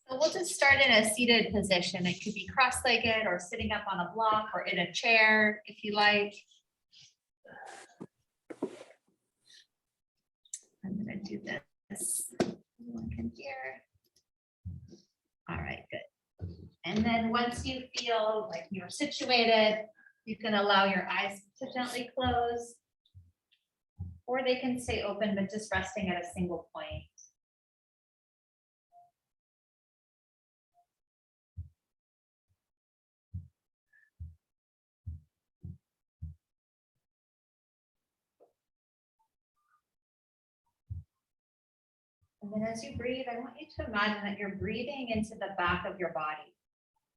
So we'll just start in a seated position. It could be cross-legged or sitting up on a block or in a chair, if you like. I'm gonna do this. One can hear. All right, good. And then once you feel like you're situated, you can allow your eyes to gently close. Or they can stay open, but just resting at a single point. And then as you breathe, I want you to imagine that you're breathing into the back of your body.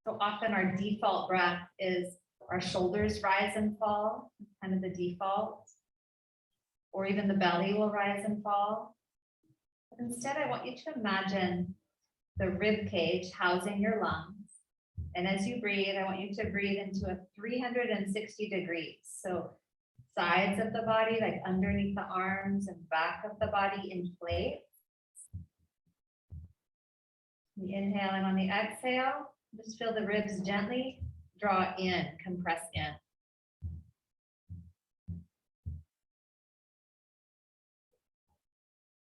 So often our default breath is our shoulders rise and fall, kind of the default, or even the belly will rise and fall. But instead, I want you to imagine the rib cage housing your lungs. And as you breathe, I want you to breathe into a 360 degrees. So sides of the body, like underneath the arms and back of the body inflate. The inhale, and on the exhale, just feel the ribs gently draw in, compress in.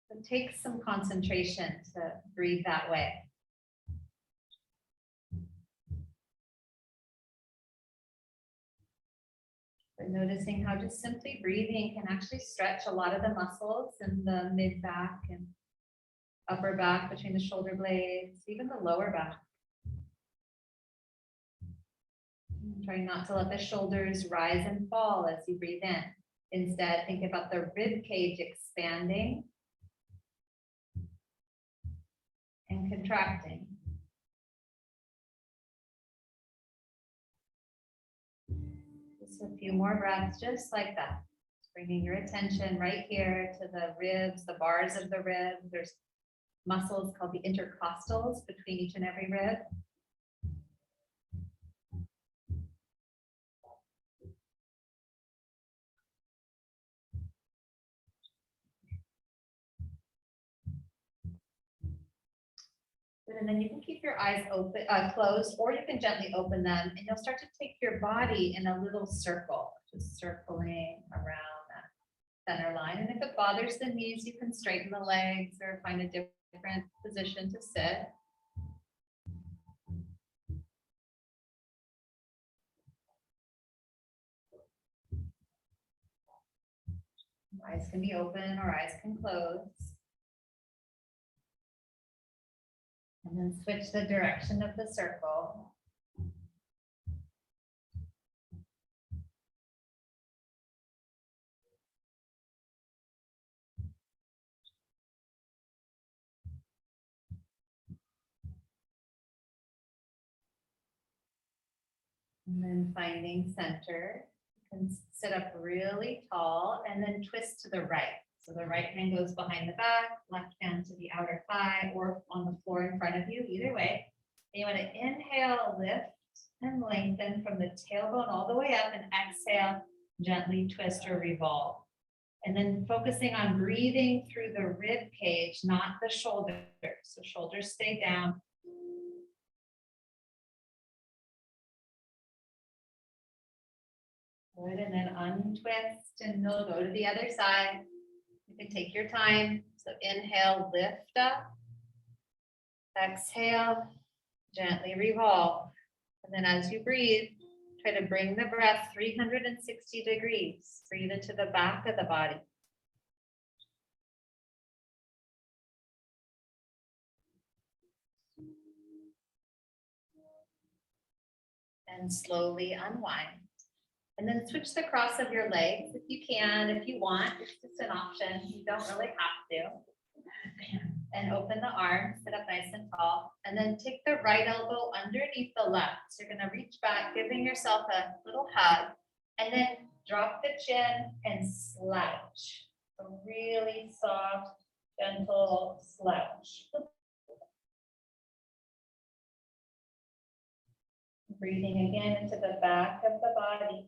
So take some concentration to breathe that way. But noticing how just simply breathing can actually stretch a lot of the muscles in the mid back and upper back between the shoulder blades, even the lower back. Trying not to let the shoulders rise and fall as you breathe in. Instead, think about the rib cage expanding and contracting. Just a few more breaths, just like that. Just bringing your attention right here to the ribs, the bars of the rib. There's muscles called the intercostals between each and every rib. And then you can keep your eyes open, closed, or you can gently open them, and you'll start to take your body in a little circle, just circling around that center line. And if it bothers the knees, you can straighten the legs or find a different position to sit. Eyes can be open or eyes can close. And then switch the direction of the circle. And then finding center. You can sit up really tall and then twist to the right. So the right hand goes behind the back, left hand to the outer thigh or on the floor in front of you, either way. And you want to inhale, lift and lengthen from the tailbone all the way up, and exhale, gently twist or revolve. And then focusing on breathing through the rib cage, not the shoulders. So shoulders stay down. Good, and then untwist and you'll go to the other side. You can take your time. So inhale, lift up. Exhale, gently revolve. And then as you breathe, try to bring the breath 360 degrees. Breathe into the back of the body. And slowly unwind. And then switch the cross of your legs if you can, if you want. It's just an option. You don't really have to. And open the arms, sit up nice and tall. And then take the right elbow underneath the left. So you're going to reach back, giving yourself a little hug. And then drop the chin and slouch. A really soft, gentle slouch. Breathing again into the back of the body.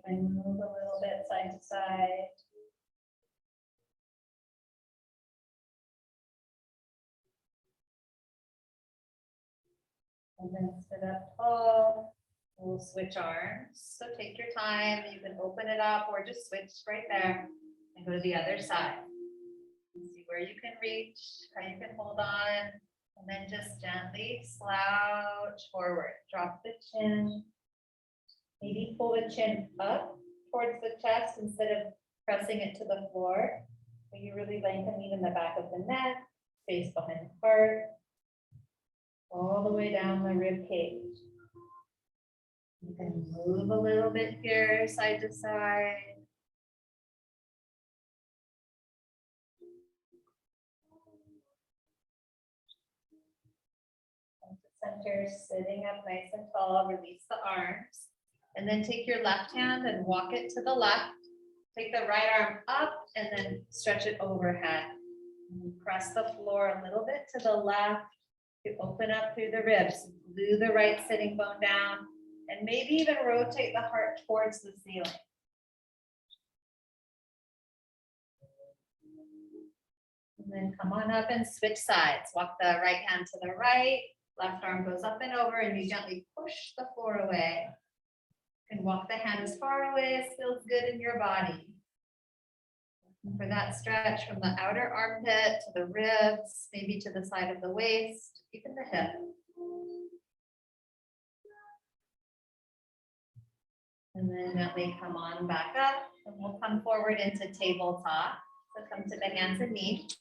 And move a little bit side to side. And then sit up tall. We'll switch arms. So take your time. You can open it up or just switch right there and go to the other side. See where you can reach, how you can hold on, and then just gently slouch forward. Drop the chin. Maybe pull the chin up towards the chest instead of pressing it to the floor. So you really lengthen even the back of the neck, face behind the heart, all the way down the rib cage. You can move a little bit here, side to side. Center, sitting up nice and tall, release the arms. And then take your left hand and walk it to the left. Take the right arm up and then stretch it overhead. And press the floor a little bit to the left. You open up through the ribs, glue the right sitting bone down, and maybe even rotate the heart towards the ceiling. And then come on up and switch sides. Walk the right hand to the right, left arm goes up and over, and you gently push the floor away. You can walk the hand as far away as feels good in your body. And for that stretch from the outer armpit to the ribs, maybe to the side of the waist, even the hip. And then gently come on back up, and we'll come forward into tabletop. So come to the hands and knees.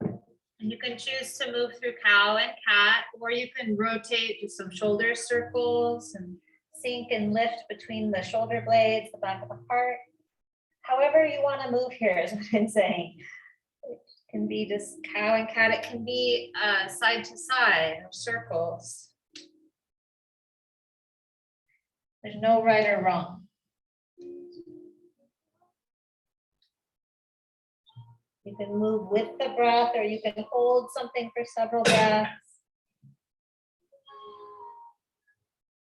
And you can choose to move through cow and cat, or you can rotate, do some shoulder circles and sink and lift between the shoulder blades, the back of the heart. However you want to move here is what I'm saying. It can be just cow and cat. It can be side to side or circles. There's no right or wrong. You can move with the breath, or you can hold something for several breaths.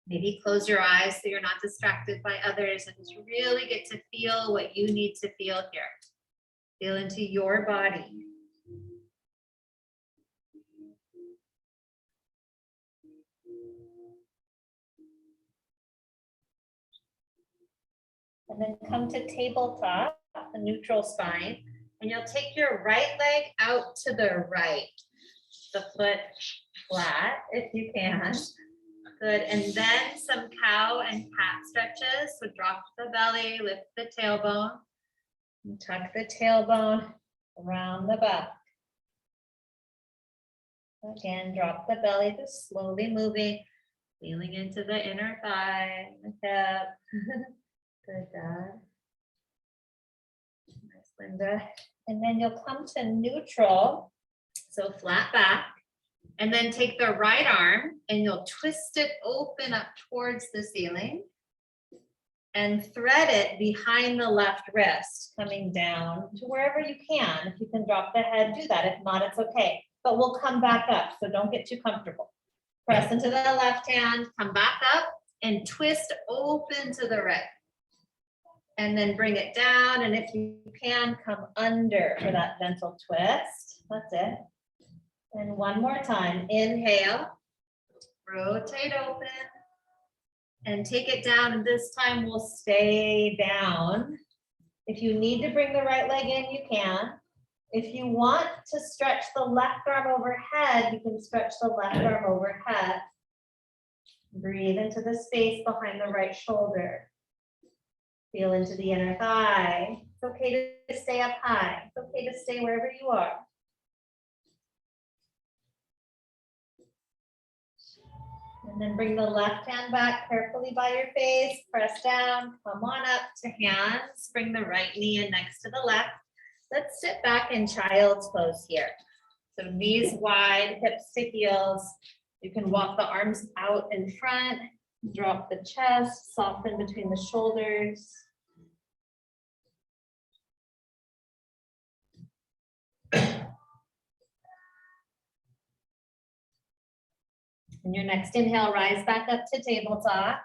Maybe close your eyes so you're not distracted by others and just really get to feel what you need to feel here. Feel into your body. And then come to tabletop, the neutral spine, and you'll take your right leg out to the right, the foot flat if you can. Good, and then some cow and cat stretches. So drop the belly, lift the tailbone, and tuck the tailbone around the back. Again, drop the belly, just slowly moving, feeling into the inner thigh, the hip. Good, Dad. Nice, Linda. And then you'll come to neutral, so flat back. And then take the right arm and you'll twist it open up towards the ceiling and thread it behind the left wrist, coming down to wherever you can. If you can drop the head, do that. If not, it's okay. But we'll come back up, so don't get too comfortable. Press into the left hand, come back up and twist open to the right. And then bring it down, and if you can, come under for that gentle twist. That's it. And one more time, inhale, rotate open, and take it down, and this time we'll stay down. If you need to bring the right leg in, you can. If you want to stretch the left arm overhead, you can stretch the left arm overhead. Breathe into the space behind the right shoulder. Feel into the inner thigh. It's okay to stay up high. It's okay to stay wherever you are. And then bring the left hand back carefully by your face, press down, come on up to hands, bring the right knee in next to the left. Let's sit back in child's pose here. So knees wide, hips to heels. You can walk the arms out in front, drop the chest, soften between the shoulders. And your next inhale, rise back up to tabletop.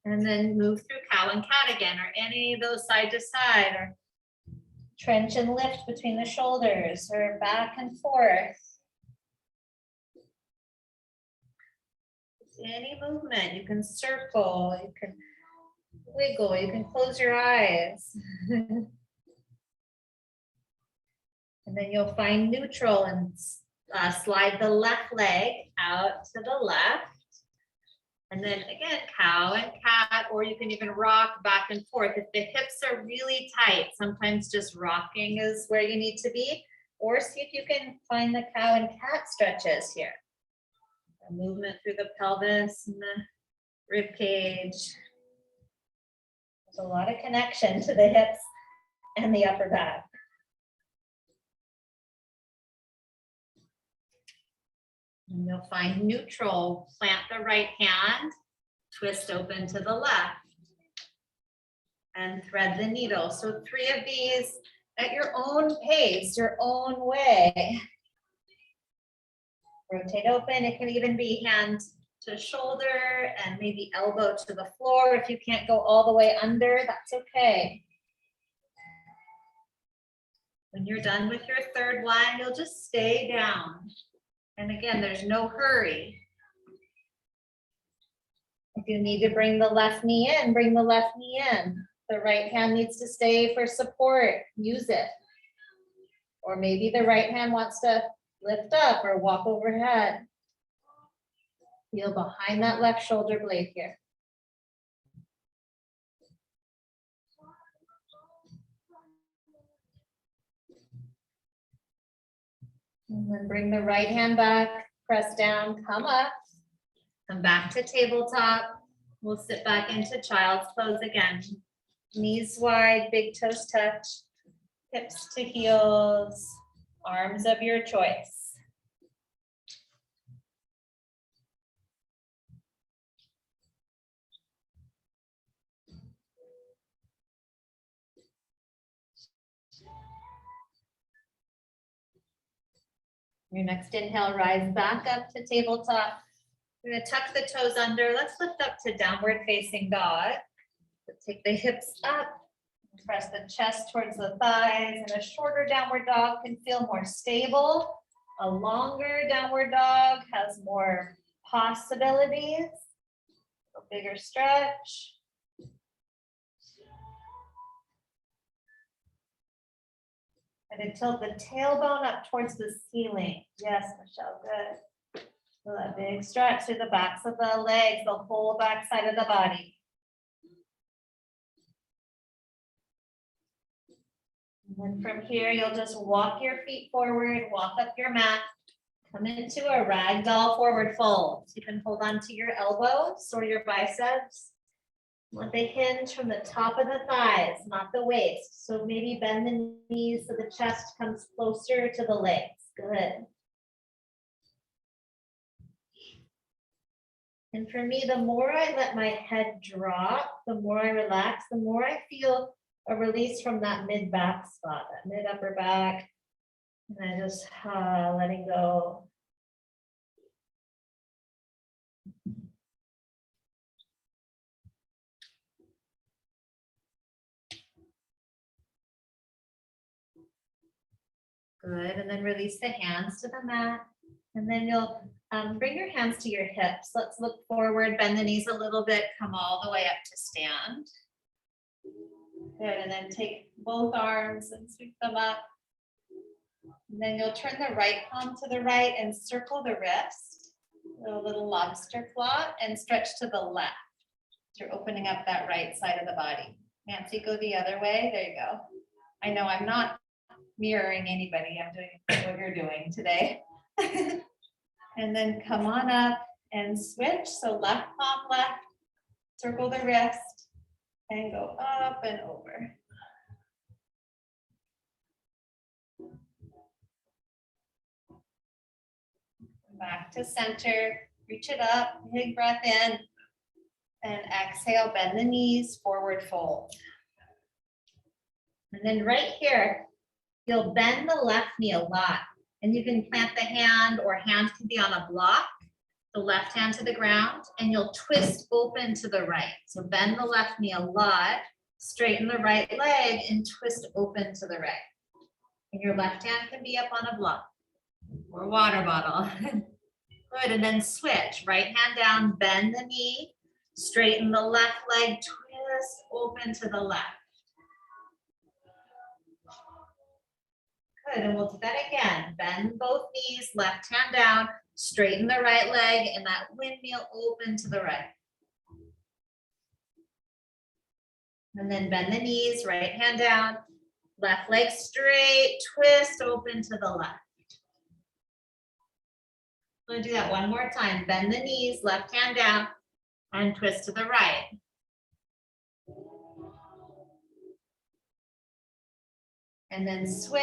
And then move through cow and cat again, or any of those side to side, or trench and lift between the shoulders or back and forth. Any movement, you can circle, you can wiggle, you can close your eyes. And then you'll find neutral and slide the left leg out to the left. And then again, cow and cat, or you can even rock back and forth. If the hips are really tight, sometimes just rocking is where you need to be, or see if you can find the cow and cat stretches here. A movement through the pelvis and the rib cage. There's a lot of connection to the hips and the upper back. And you'll find neutral, plant the right hand, twist open to the left, and thread the needle. So 3 of these at your own pace, your own way. Rotate open, it can even be hand to shoulder and maybe elbow to the floor. If you can't go all the way under, that's okay. When you're done with your third one, you'll just stay down. And again, there's no hurry. If you need to bring the left knee in, bring the left knee in. The right hand needs to stay for support, use it. Or maybe the right hand wants to lift up or walk overhead. Feel behind that left shoulder blade here. And then bring the right hand back, press down, come up, come back to tabletop. We'll sit back into child's pose again. Knees wide, big toes touch, hips to heels, arms of your choice. Your next inhale, rise back up to tabletop. We're gonna tuck the toes under. Let's lift up to downward facing dog. Take the hips up, press the chest towards the thighs, and a shorter downward dog can feel more stable. A longer downward dog has more possibilities. A bigger stretch. And then tilt the tailbone up towards the ceiling. Yes, Michelle, good. So that big stretch through the backs of the legs, the whole back side of the body. And then from here, you'll just walk your feet forward, walk up your mat, come into a ragdoll forward fold. You can hold on to your elbows or your biceps. Let the hinge from the top of the thighs, not the waist. So maybe bend the knees so the chest comes closer to the legs. Good. And for me, the more I let my head drop, the more I relax, the more I feel a release from that mid back spot, that mid upper back. And I just letting go. Good, and then release the hands to the mat. And then you'll bring your hands to your hips. Let's look forward, bend the knees a little bit, come all the way up to stand. Good, and then take both arms and sweep them up. And then you'll turn the right palm to the right and circle the wrist, a little lobster claw, and stretch to the left. You're opening up that right side of the body. Nancy, go the other way. There you go. I know I'm not mirroring anybody. I'm doing what you're doing today. And then come on up and switch. So left palm left, circle the wrist, and go up and over. Back to center, reach it up, big breath in, and exhale, bend the knees, forward fold. And then right here, you'll bend the left knee a lot, and you can plant the hand, or hand can be on a block, the left hand to the ground, and you'll twist open to the right. So bend the left knee a lot, straighten the right leg, and twist open to the right. And your left hand can be up on a block or water bottle. Good, and then switch, right hand down, bend the knee, straighten the left leg, twist open to the left. Good, and we'll do that again. Bend both knees, left hand down, straighten the right leg, and that windmill open to the right. And then bend the knees, right hand down, left leg straight, twist open to the left. I'm gonna do that one more time. Bend the knees, left hand down, and twist to the right. And then switch,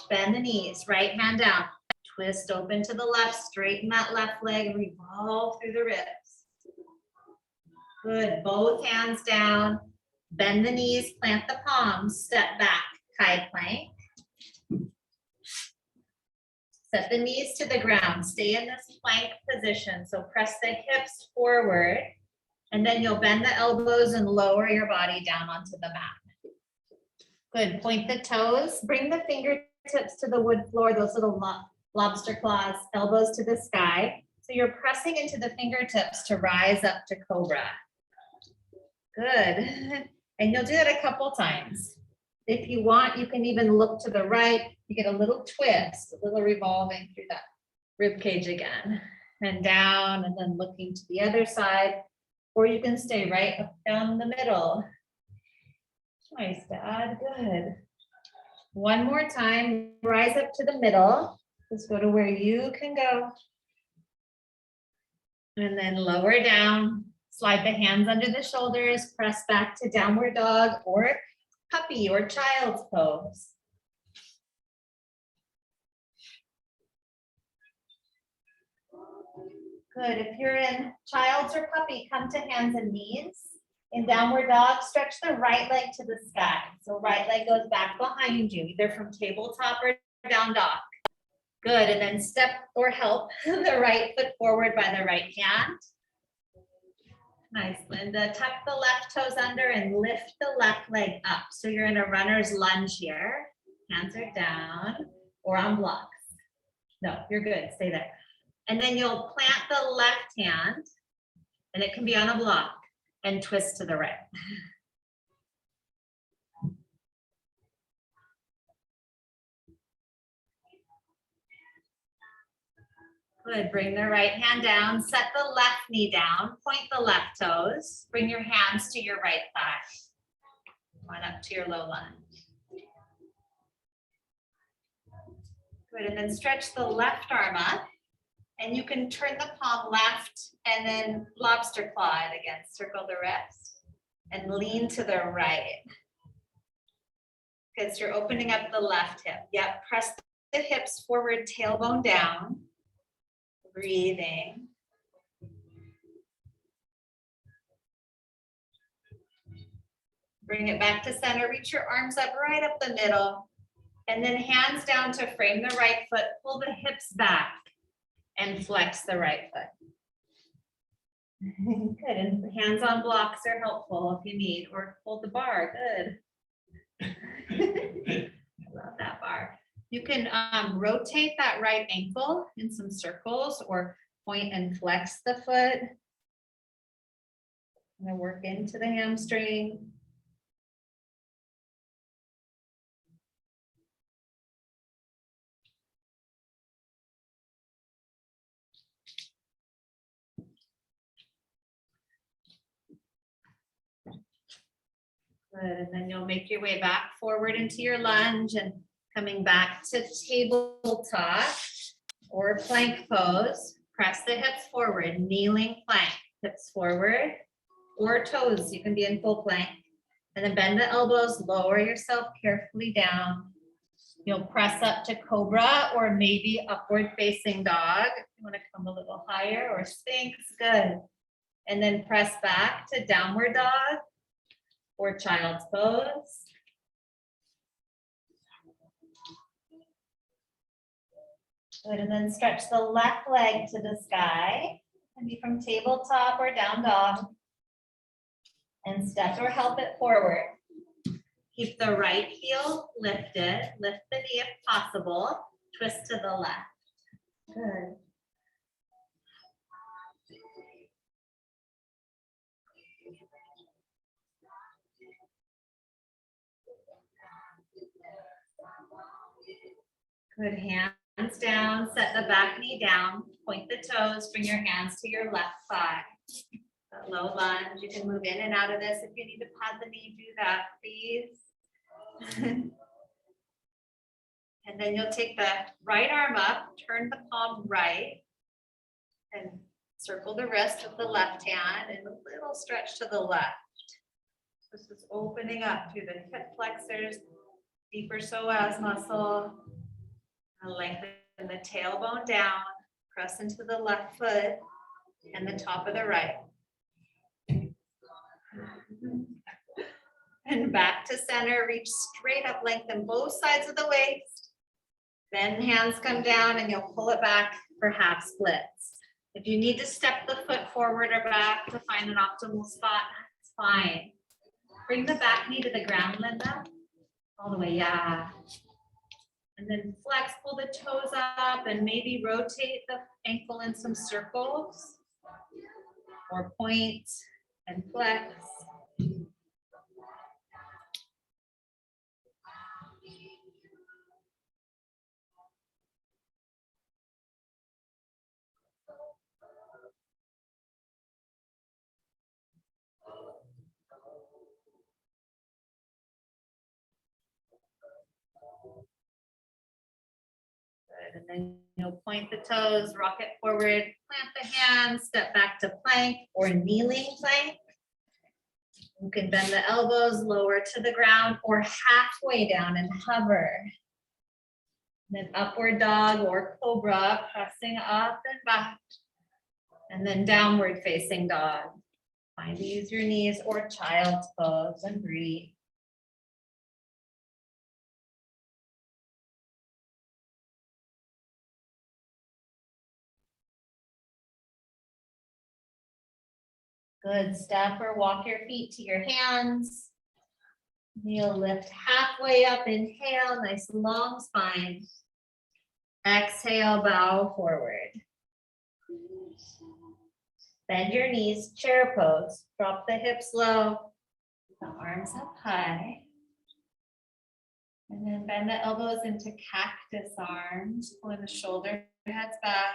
bend the knees, right hand down, twist open to the left, straighten that left leg, revolve through the ribs. Good, both hands down, bend the knees, plant the palms, step back, Kai plank. Set the knees to the ground, stay in this plank position. So press the hips forward, and then you'll bend the elbows and lower your body down onto the mat. Good, point the toes, bring the fingertips to the wood floor, those little lobster claws, elbows to the sky. So you're pressing into the fingertips to rise up to cobra. Good, and you'll do that a couple times. If you want, you can even look to the right. You get a little twist, a little revolving through that rib cage again, and down, and then looking to the other side, or you can stay right up down the middle. Nice, Dad, good. One more time, rise up to the middle. Just go to where you can go. And then lower down, slide the hands under the shoulders, press back to downward dog or puppy or child's pose. Good, if you're in child's or puppy, come to hands and knees. In downward dog, stretch the right leg to the sky. So right leg goes back behind you, either from tabletop or down dog. Good, and then step or help the right foot forward by the right hand. Nice, Linda. Tuck the left toes under and lift the left leg up. So you're in a runner's lunge here. Hands are down or on blocks. No, you're good. Stay there. And then you'll plant the left hand, and it can be on a block, and twist to the right. Good, bring the right hand down, set the left knee down, point the left toes, bring your hands to your right thigh. On up to your low lunge. Good, and then stretch the left arm up, and you can turn the palm left and then lobster claw it again, circle the wrist, and lean to the right. Good, so you're opening up the left hip. Yep, press the hips forward, tailbone down. Breathing. Bring it back to center, reach your arms up right up the middle, and then hands down to frame the right foot, pull the hips back, and flex the right foot. Good, and hands on blocks are helpful if you need, or hold the bar, good. I love that bar. You can rotate that right ankle in some circles or point and flex the foot. I'm gonna work into the hamstring. Good, and then you'll make your way back forward into your lunge and coming back to tabletop or plank pose. Press the hips forward, kneeling plank, hips forward or toes. You can be in full plank. And then bend the elbows, lower yourself carefully down. You'll press up to cobra or maybe upward facing dog. If you want to come a little higher, or sphinx, good. And then press back to downward dog or child's pose. Good, and then stretch the left leg to the sky. Can be from tabletop or down dog. And step or help it forward. Keep the right heel lifted. Lift the knee if possible. Twist to the left. Good. Good, hands down, set the back knee down, point the toes, bring your hands to your left thigh. That low lunge, you can move in and out of this. If you need to pad the knee, do that, please. And then you'll take the right arm up, turn the palm right, and circle the wrist with the left hand, and a little stretch to the left. This is opening up through the hip flexors, deeper psoas muscle. Lengthen the tailbone down, press into the left foot and the top of the right. And back to center, reach straight up, lengthen both sides of the waist. Then hands come down and you'll pull it back for half splits. If you need to step the foot forward or back to find an optimal spot, that's fine. Bring the back knee to the ground, Linda. All the way, yeah. And then flex, pull the toes up and maybe rotate the ankle in some circles. Or point and flex. And then you'll point the toes, rock it forward, plant the hands, step back to plank or kneeling plank. You can bend the elbows lower to the ground or halfway down and hover. Then upward dog or cobra, pressing up and back. And then downward facing dog. Find to use your knees or child's pose and breathe. Good, step or walk your feet to your hands. You'll lift halfway up, inhale, nice long spine. Exhale, bow forward. Bend your knees, chair pose. Drop the hips low, the arms up high. And then bend the elbows into cactus arms, pulling the shoulder heads back.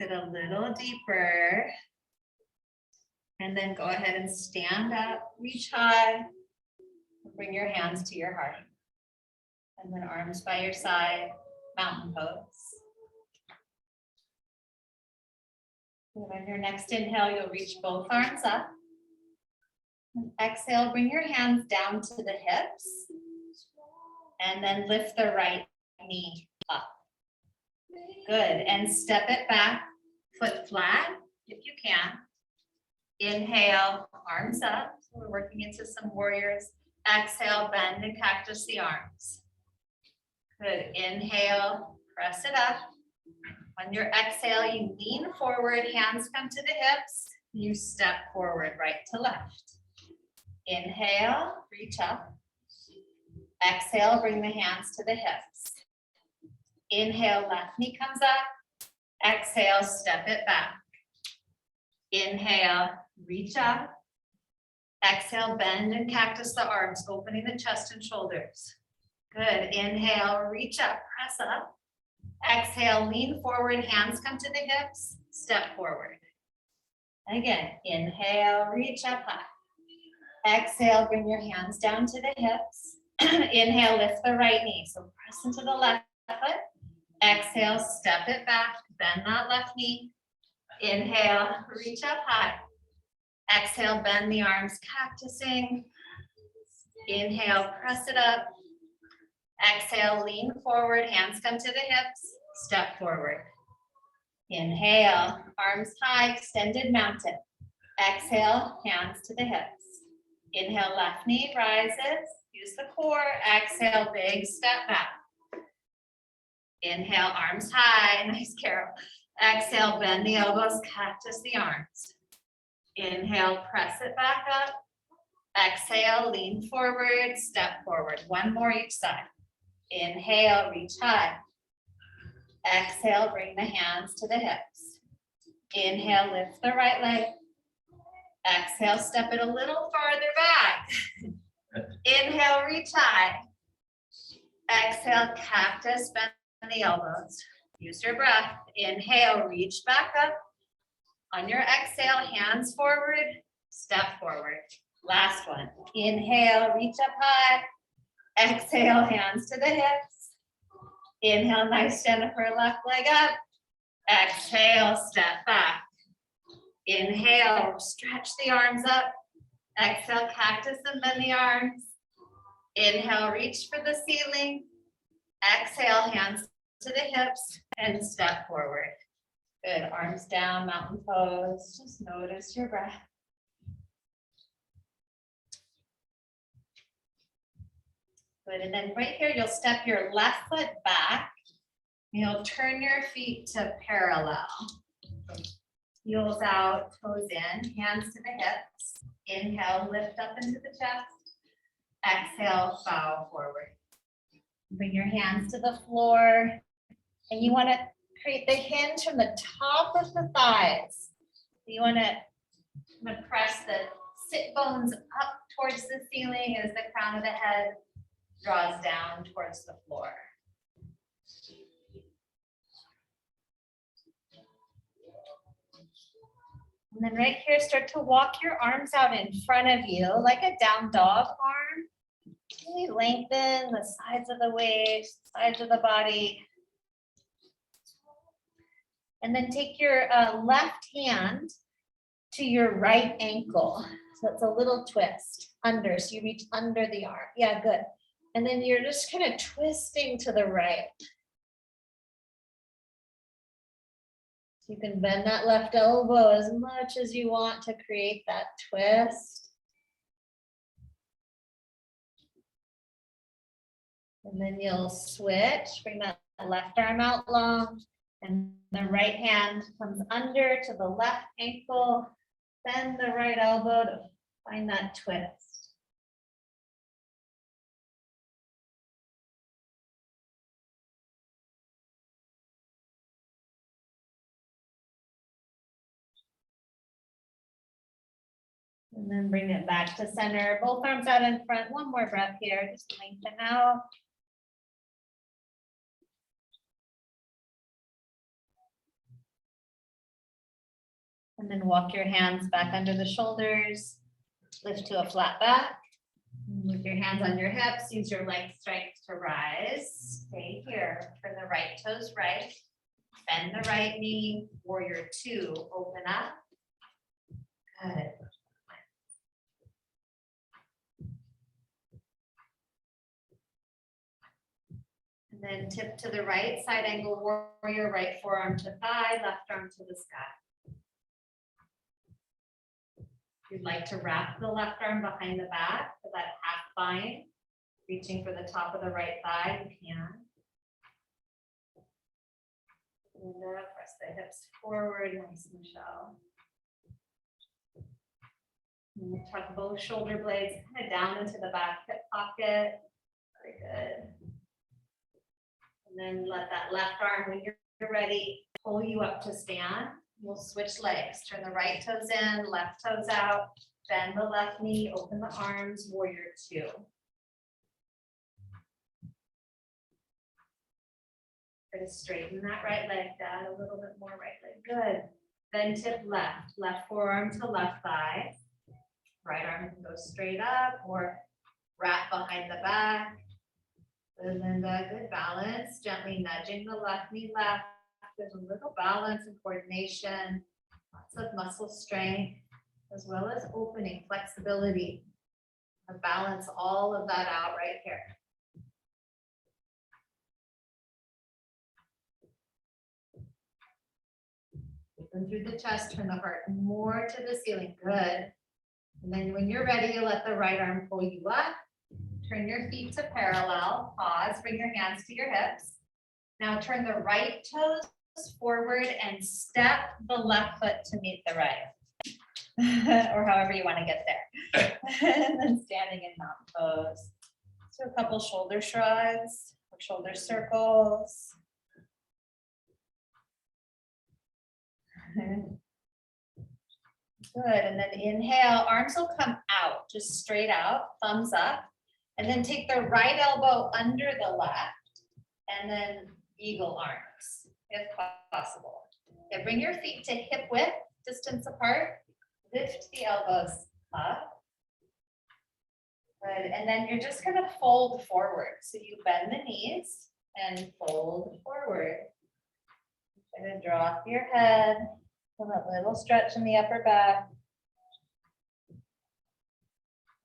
Sit a little deeper. And then go ahead and stand up, reach high. Bring your hands to your heart. And then arms by your side, mountain pose. And on your next inhale, you'll reach both arms up. And exhale, bring your hands down to the hips. And then lift the right knee up. Good, and step it back, foot flat, if you can. Inhale, arms up. So we're working into some warriors. Exhale, bend and cactus the arms. Good, inhale, press it up. On your exhale, you lean forward, hands come to the hips. You step forward, right to left. Inhale, reach up. Exhale, bring the hands to the hips. Inhale, left knee comes up. Exhale, step it back. Inhale, reach up. Exhale, bend and cactus the arms, opening the chest and shoulders. Good, inhale, reach up, press up. Exhale, lean forward, hands come to the hips, step forward. Again, inhale, reach up high. Exhale, bring your hands down to the hips. Inhale, lift the right knee, so press into the left foot. Exhale, step it back, bend that left knee. Inhale, reach up high. Exhale, bend the arms, cactusing. Inhale, press it up. Exhale, lean forward, hands come to the hips, step forward. Inhale, arms high, extended mountain. Exhale, hands to the hips. Inhale, left knee rises, use the core. Exhale, big step back. Inhale, arms high, nice, Carol. Exhale, bend the elbows, cactus the arms. Inhale, press it back up. Exhale, lean forward, step forward. One more each side. Inhale, reach high. Exhale, bring the hands to the hips. Inhale, lift the right leg. Exhale, step it a little farther back. Inhale, reach high. Exhale, cactus, bend the elbows. Use your breath. Inhale, reach back up. On your exhale, hands forward, step forward. Last one. Inhale, reach up high. Exhale, hands to the hips. Inhale, nice Jennifer, left leg up. Exhale, step back. Inhale, stretch the arms up. Exhale, cactus and bend the arms. Inhale, reach for the ceiling. Exhale, hands to the hips and step forward. Good, arms down, mountain pose. Just notice your breath. Good, and then right here, you'll step your left foot back. You'll turn your feet to parallel. Heels out, toes in, hands to the hips. Inhale, lift up into the chest. Exhale, bow forward. Bring your hands to the floor. And you want to create the hinge from the top of the thighs. You want to press the sit bones up towards the ceiling as the crown of the head draws down towards the floor. And then right here, start to walk your arms out in front of you like a down dog arm. Really lengthen the sides of the waist, sides of the body. And then take your left hand to your right ankle. So it's a little twist under, so you reach under the arm. Yeah, good. And then you're just kind of twisting to the right. You can bend that left elbow as much as you want to create that twist. And then you'll switch, bring that left arm out long, and the right hand comes under to the left ankle, bend the right elbow to find that twist. And then bring it back to center, both arms out in front. One more breath here, just lengthen out. And then walk your hands back under the shoulders, lift to a flat back. With your hands on your hips, use your leg strength to rise. Stay here, turn the right toes right, bend the right knee, warrior two, open up. Good. And then tip to the right, side angle warrior, right forearm to thigh, left arm to the sky. If you'd like to wrap the left arm behind the back for that half bind, reaching for the top of the right thigh, you can. And press the hips forward, nice Michelle. And we'll tuck both shoulder blades kind of down into the back hip pocket. Very good. And then let that left arm, when you're ready, pull you up to stand. We'll switch legs. Turn the right toes in, left toes out. Bend the left knee, open the arms, warrior two. Try to straighten that right leg down a little bit more, right leg. Good. Then tip left, left forearm to left thigh. Right arm can go straight up or wrap behind the back. And then good balance, gently nudging the left knee left. There's a little balance and coordination, lots of muscle strength, as well as opening, flexibility. Balance all of that out right here. Open through the chest, turn the heart more to the ceiling. Good. And then when you're ready, you let the right arm pull you up. Turn your feet to parallel. Pause, bring your hands to your hips. Now turn the right toes forward and step the left foot to meet the right. or however you want to get there. And then standing in mountain pose. So a couple shoulder shrugs or shoulder circles. Good, and then inhale, arms will come out, just straight out, thumbs up. And then take the right elbow under the left and then eagle arms, if possible. Okay, bring your feet to hip width, distance apart. Lift the elbows up. Good, and then you're just gonna fold forward. So you bend the knees and fold forward. Gonna drop your head, feel that little stretch in the upper back.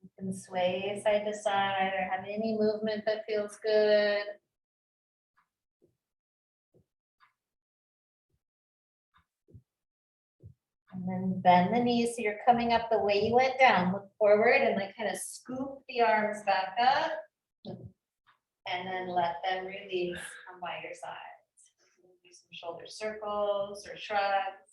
You can sway side to side or have any movement that feels good. And then bend the knees so you're coming up the way you went down. Look forward and like kind of scoop the arms back up. And then let them release on by your sides. Do some shoulder circles or shrugs.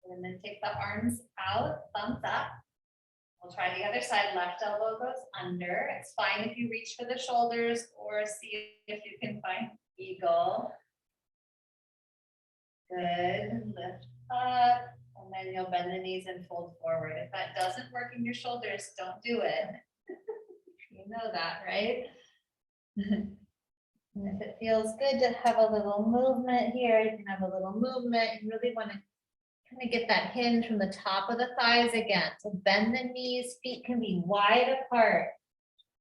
And then take the arms out, thumbs up. We'll try the other side. Left elbow goes under. It's fine if you reach for the shoulders or see if you can find eagle. Good, lift up, and then you'll bend the knees and fold forward. If that doesn't work in your shoulders, don't do it. You know that, right? And if it feels good to have a little movement here, you can have a little movement. You really want to kind of get that hinge from the top of the thighs again. So bend the knees, feet can be wide apart.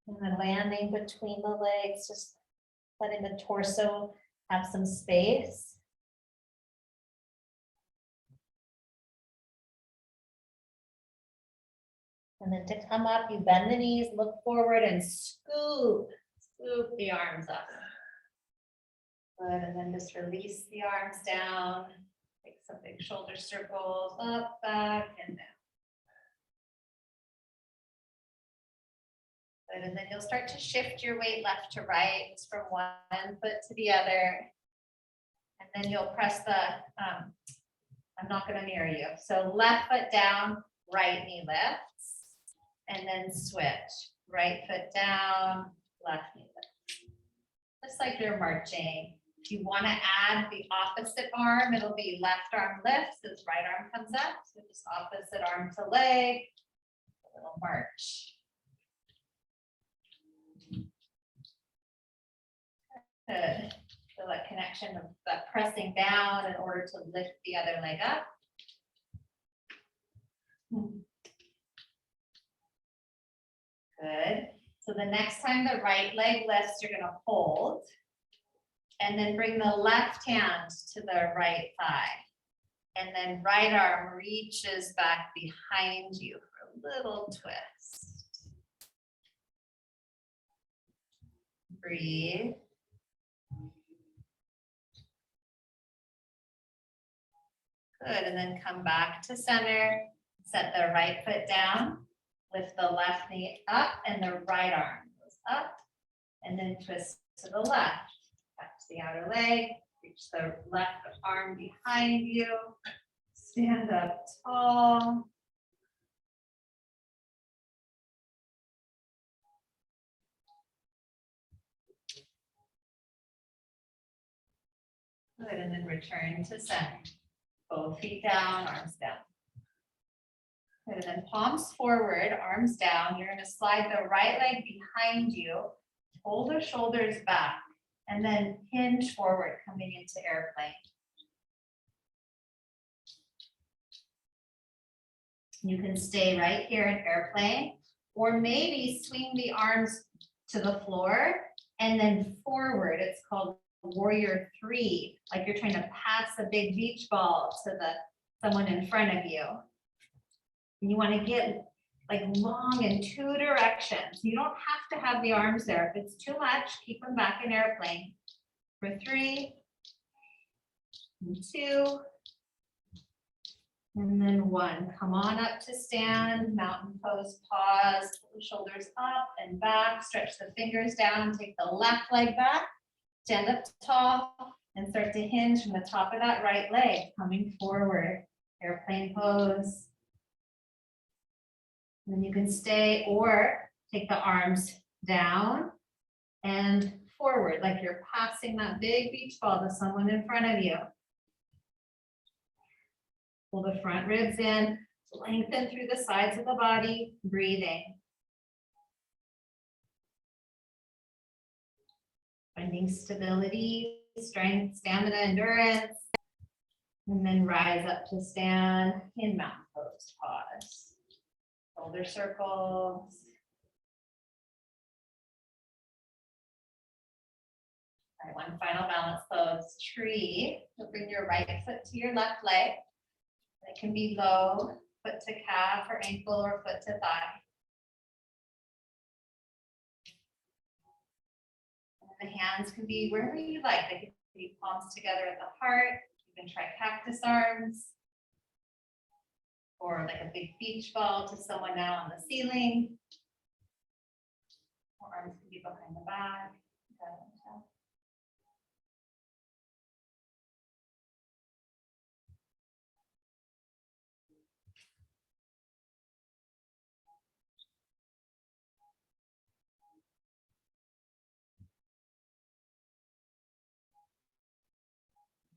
And then landing between the legs, just letting the torso have some space. And then to come up, you bend the knees, look forward and scoop the arms up. Good, and then just release the arms down. Take some big shoulder circles up, back, and down. Good, and then you'll start to shift your weight left to right, just from one foot to the other. And then you'll press the, I'm not gonna mirror you. So left foot down, right knee lifts. And then switch, right foot down, left knee lift. Just like you're marching. If you want to add the opposite arm, it'll be left arm lifts as right arm comes up. So just opposite arm to leg, a little march. Good. Feel that connection of that pressing down in order to lift the other leg up. Good. So the next time the right leg lifts, you're going to hold. And then bring the left hand to the right thigh. And then right arm reaches back behind you for a little twist. Breathe. Good. And then come back to center. Set the right foot down. Lift the left knee up and the right arm goes up. And then twist to the left. Catch the outer leg. Reach the left arm behind you. Stand up tall. Good, and then return to center. Both feet down, arms down. Good, and then palms forward, arms down. You're going to slide the right leg behind you. Pull the shoulders back. And then hinge forward, coming into airplane. You can stay right here in airplane, or maybe swing the arms to the floor and then forward. It's called warrior 3, like you're trying to pass a big beach ball to someone in front of you. And you want to get like long in 2 directions. You don't have to have the arms there. If it's too much, keep them back in airplane. For 3, and 2, and then 1. Come on up to stand, mountain pose, pause, pull the shoulders up and back, stretch the fingers down, take the left leg back, stand up tall, And start to hinge from the top of that right leg, coming forward, airplane pose. And then you can stay or take the arms down and forward, like you're passing that big beach ball to someone in front of you. Pull the front ribs in, lengthen through the sides of the body, breathing. Finding stability, strength, stamina, endurance. And then rise up to stand in mountain pose, pause. Shoulder circles. All right, one final balance pose, tree. So bring your right foot to your left leg. It can be low, foot to calf or ankle or foot to thigh. And the hands can be wherever you like. They can be palms together at the heart. You can try cactus arms. Or like a big beach ball to someone now on the ceiling. Or arms can be behind the back.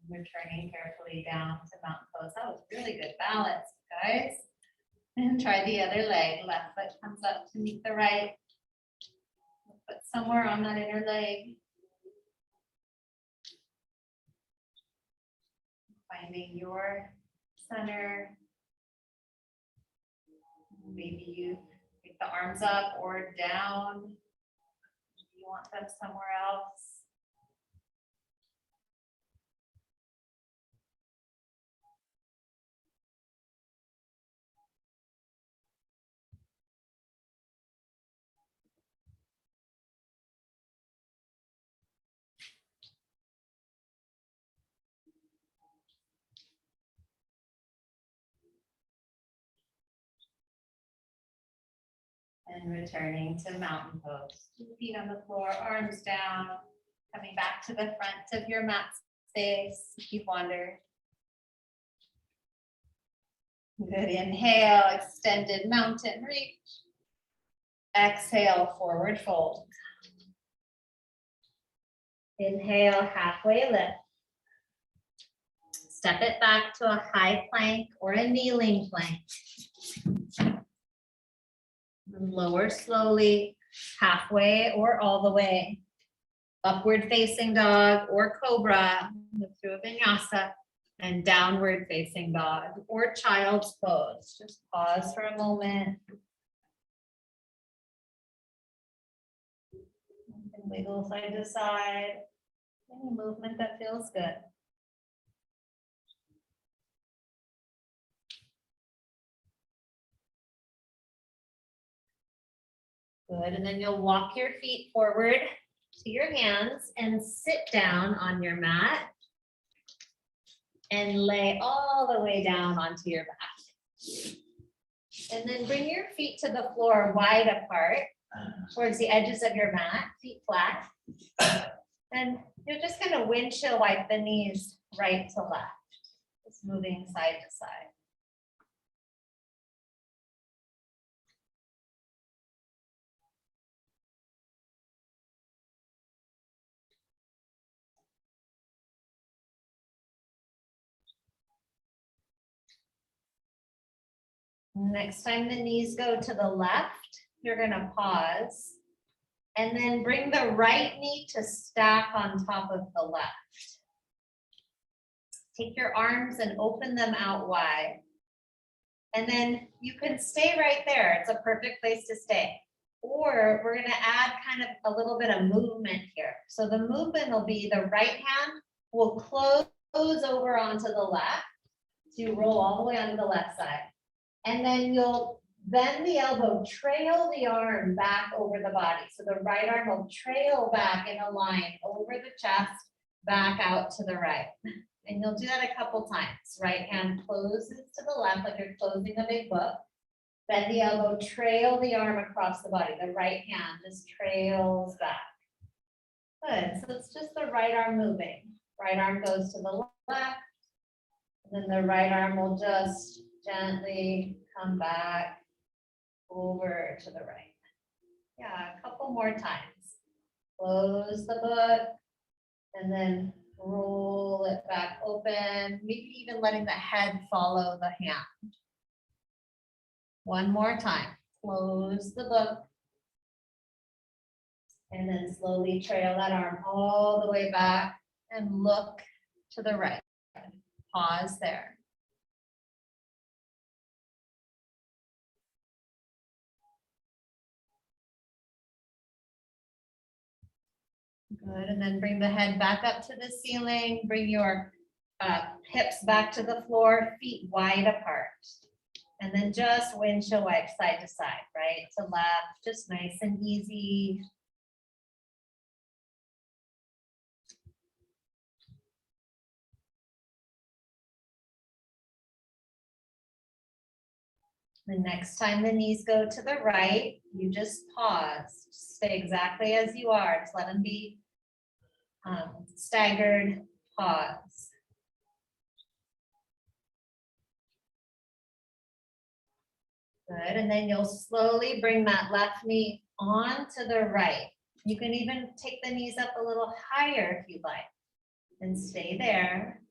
Returning carefully down to mountain pose. That was really good balance, guys. And try the other leg. Left foot comes up to meet the right. Foot somewhere on that inner leg. Finding your center. Maybe you pick the arms up or down. You want them somewhere else. And returning to mountain pose. 2 feet on the floor, arms down, coming back to the front of your mat space if you wander. Good, inhale, extended mountain reach. Exhale, forward fold. Inhale, halfway lift. Step it back to a high plank or a kneeling plank. Lower slowly, halfway or all the way. Upward facing dog or cobra, move through a vinyasa, and downward facing dog or child's pose. Just pause for a moment. And wiggle side to side. Any movement that feels good. Good, and then you'll walk your feet forward to your hands and sit down on your mat and lay all the way down onto your back. And then bring your feet to the floor wide apart towards the edges of your mat, feet flat. And you're just gonna windshield wipe the knees right to left, just moving side to side. Next time the knees go to the left, you're gonna pause and then bring the right knee to stack on top of the left. Take your arms and open them out wide. And then you can stay right there. It's a perfect place to stay. Or we're gonna add kind of a little bit of movement here. So the movement will be the right hand will close over onto the left. So you roll all the way onto the left side. And then you'll bend the elbow, trail the arm back over the body. So the right arm will trail back in a line over the chest, back out to the right. And you'll do that a couple times. Right hand closes to the left like you're closing a big book. Bend the elbow, trail the arm across the body. The right hand just trails back. Good, so it's just the right arm moving. Right arm goes to the left. And then the right arm will just gently come back over to the right. Yeah, a couple more times. Close the book and then roll it back open, maybe even letting the head follow the hand. One more time. Close the book. And then slowly trail that arm all the way back and look to the right. Pause there. Good, and then bring the head back up to the ceiling. Bring your hips back to the floor, feet wide apart. And then just windshield wipe side to side, right to left, just nice and easy. The next time the knees go to the right, you just pause. Stay exactly as you are. Just let them be staggered. Pause. Good, and then you'll slowly bring that left knee on to the right. You can even take the knees up a little higher if you'd like, and stay there.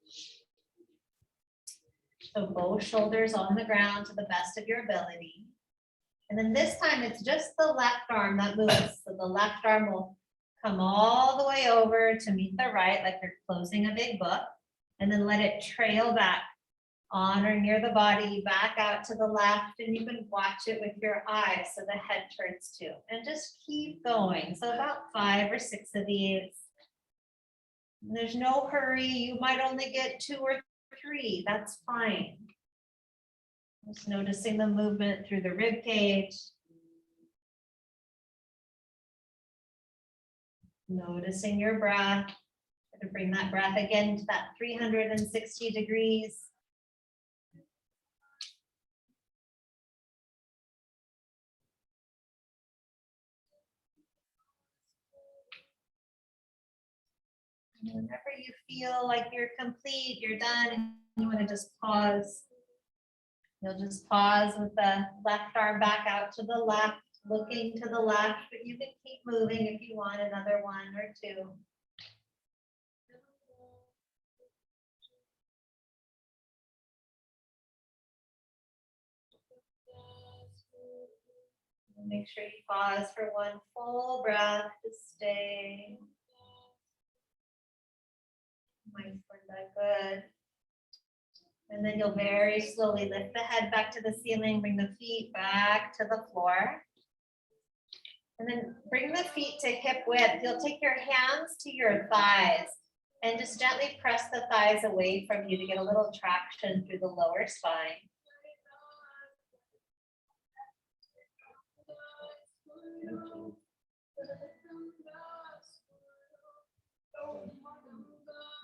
So both shoulders on the ground to the best of your ability. And then this time it's just the left arm that moves. So the left arm will come all the way over to meet the right, like you're closing a big book, and then let it trail back on or near the body, back out to the left, and you can watch it with your eyes so the head turns too. And just keep going. So about 5 or 6 of these. There's no hurry. You might only get 2 or 3. That's fine. Just noticing the movement through the rib cage. Noticing your breath. To bring that breath again to that 360 degrees. Whenever you feel like you're complete, you're done, you want to just pause. You'll just pause with the left arm back out to the left, looking to the left, but you can keep moving if you want another 1 or 2. Make sure you pause for 1 full breath to stay. Nice, Linda, good. And then you'll very slowly lift the head back to the ceiling, bring the feet back to the floor. And then bring the feet to hip width. You'll take your hands to your thighs and just gently press the thighs away from you to get a little traction through the lower spine.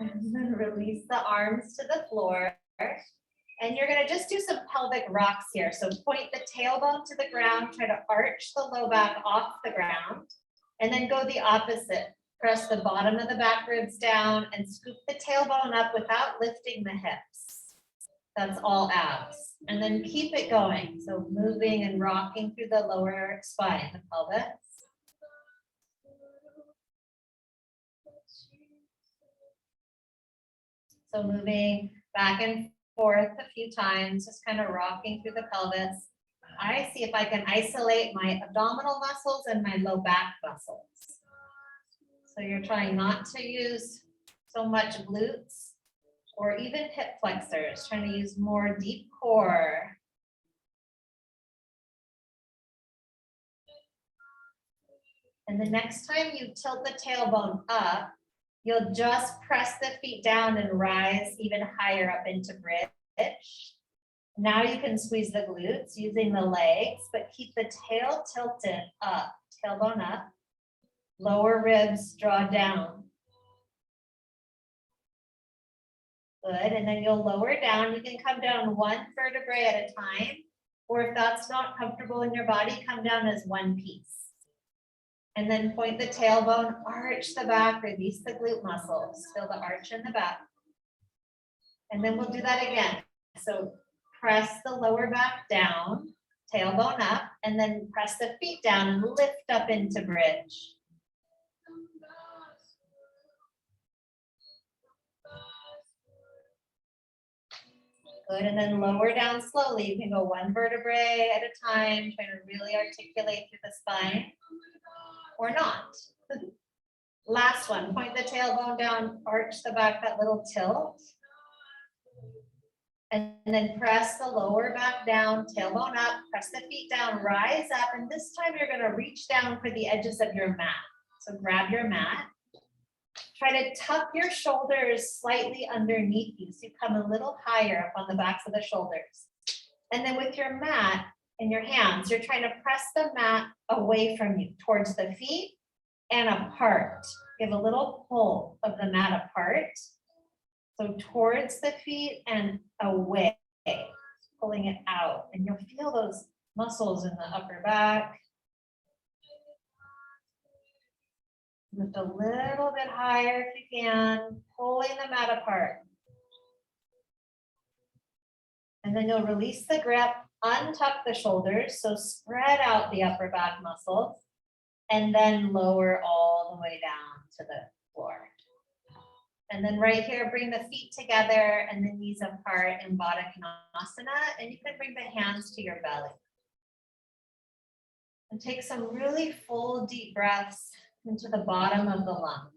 And then release the arms to the floor. And you're going to just do some pelvic rocks here. So point the tailbone to the ground, try to arch the low back off the ground, and then go the opposite. Press the bottom of the back ribs down and scoop the tailbone up without lifting the hips. That's all abs. And then keep it going. So moving and rocking through the lower spine, the pelvis. So moving back and forth a few times, just kind of rocking through the pelvis. I see if I can isolate my abdominal muscles and my low back muscles. So you're trying not to use so much glutes or even hip flexors, trying to use more deep core. And the next time you tilt the tailbone up, you'll just press the feet down and rise even higher up into bridge. Now you can squeeze the glutes using the legs, but keep the tail tilted up, tailbone up. Lower ribs draw down. Good, and then you'll lower down. You can come down 1 vertebrae at a time, or if that's not comfortable in your body, come down as 1 piece. And then point the tailbone, arch the back, release the glute muscles, feel the arch in the back. And then we'll do that again. So press the lower back down, tailbone up, and then press the feet down and lift up into bridge. Good, and then lower down slowly. You can go one vertebrae at a time, trying to really articulate through the spine, or not. Last one, point the tailbone down, arch the back, that little tilt. And then press the lower back down, tailbone up, press the feet down, rise up, and this time you're gonna reach down for the edges of your mat. So grab your mat. Try to tuck your shoulders slightly underneath you, so you come a little higher up on the backs of the shoulders. And then with your mat in your hands, you're trying to press the mat away from you, towards the feet and apart. Give a little pull of the mat apart. So towards the feet and away, pulling it out. And you'll feel those muscles in the upper back. Lift a little bit higher if you can, pulling the mat apart. And then you'll release the grip, untuck the shoulders, so spread out the upper back muscles, and then lower all the way down to the floor. And then right here, bring the feet together and the knees apart in Baddha Konasana, and you can bring the hands to your belly. And take some really full deep breaths into the bottom of the lungs.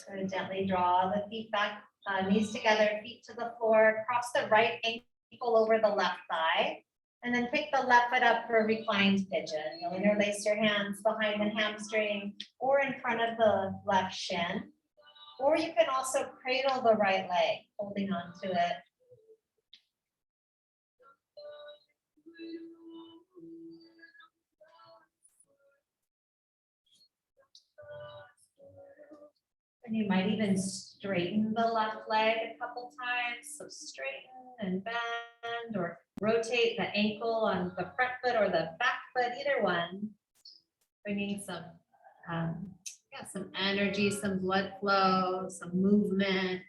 Going to gently draw the feet back, knees together, feet to the floor, cross the right ankle over the left thigh, and then pick the left foot up for a reclined pigeon. You'll interlace your hands behind the hamstring or in front of the left shin, or you can also cradle the right leg, holding on to it. And you might even straighten the left leg a couple times. So straighten and bend, or rotate the ankle on the front foot or the back foot, either one. Bringing some, some energy, some blood flow, some movement.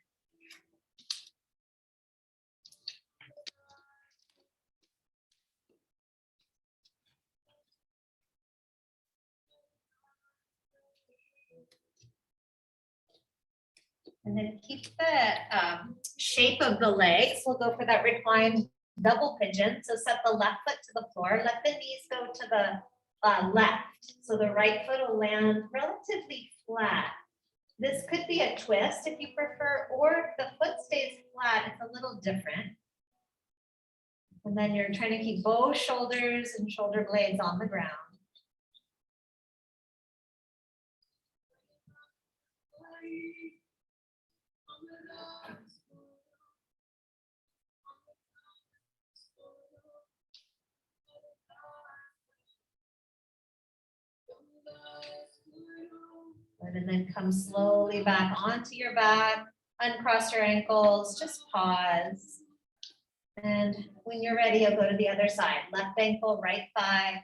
And then keep the shape of the legs. We'll go for that reclined double pigeon. So set the left foot to the floor. Let the knees go to the left. So the right foot will land relatively flat. This could be a twist if you prefer, or if the foot stays flat, it's a little different. And then you're trying to keep both shoulders and shoulder blades on the ground. And then come slowly back onto your back, uncross your ankles, just pause. And when you're ready, you'll go to the other side. Left ankle, right thigh.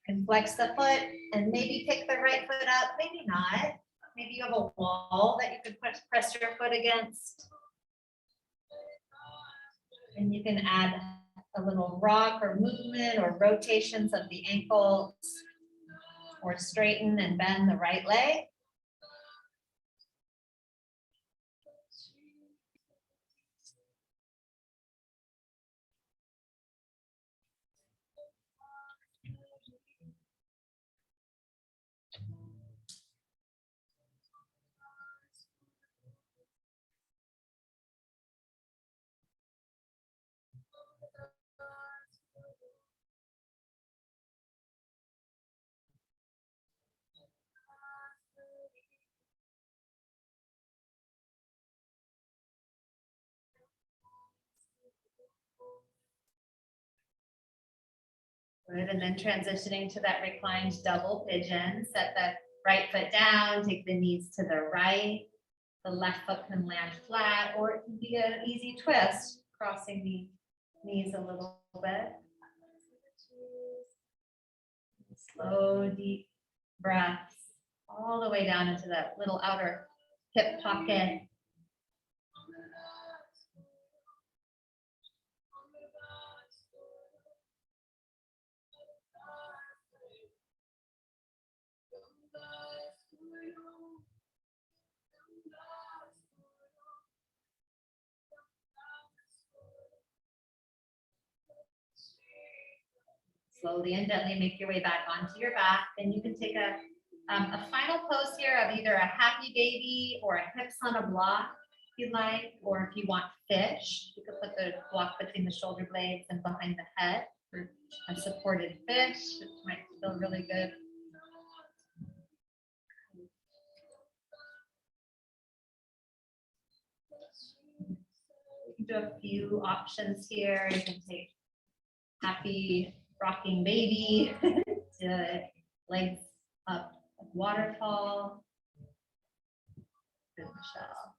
You can flex the foot and maybe pick the right foot up, maybe not. Maybe you have a wall that you can press your foot against. And you can add a little rock or movement or rotations of the ankles, or straighten and bend the right leg. Good, and then transitioning to that reclined double pigeon, set the right foot down, take the knees to the right. The left foot can land flat, or it can be an easy twist, crossing the knees a little bit. Slow, deep breaths all the way down into that little outer hip pocket. Slowly and gently make your way back onto your back. Then you can take a final pose here of either a happy baby or a hips on a block if you like, or if you want fish, you could put the block between the shoulder blades and behind the head for a supported fish, which might feel really good. You can do a few options here. You can take happy rocking baby to legs up, waterfall. Good, Michelle.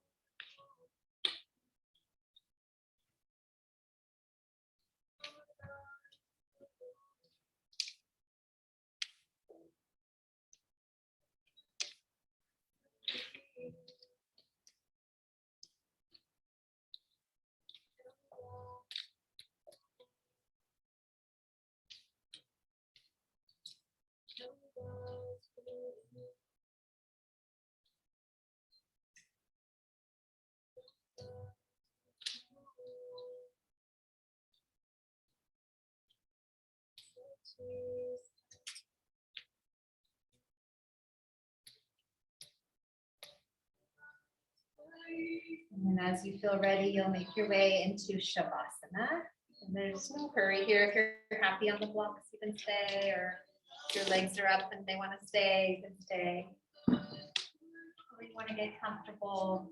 And then as you feel ready, you'll make your way into Shavasana. And there's no hurry here. If you're happy on the blocks, you can stay, or if your legs are up and they want to stay, you can stay. Or you want to get comfortable.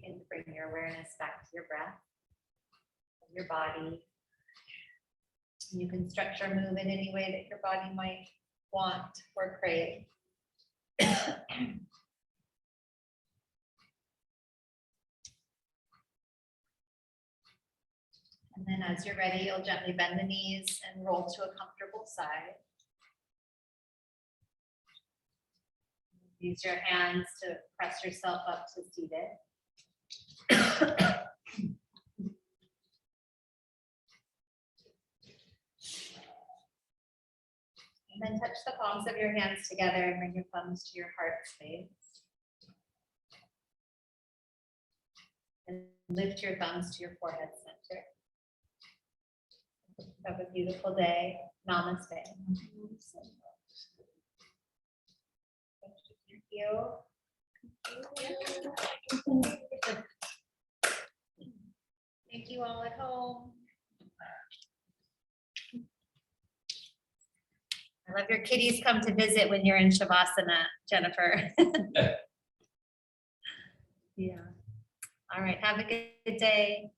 Begin to bring your awareness back to your breath, your body. You can stretch or move in any way that your body might want or crave. And then as you're ready, you'll gently bend the knees and roll to a comfortable side. Use your hands to press yourself up to seated. And then touch the palms of your hands together and bring your thumbs to your heart space. And lift your thumbs to your forehead center. Have a beautiful day. Namaste. Thank you. Thank you all at home. I love your kitties come to visit when you're in Shavasana, Jennifer. Yeah. All right. Have a good day.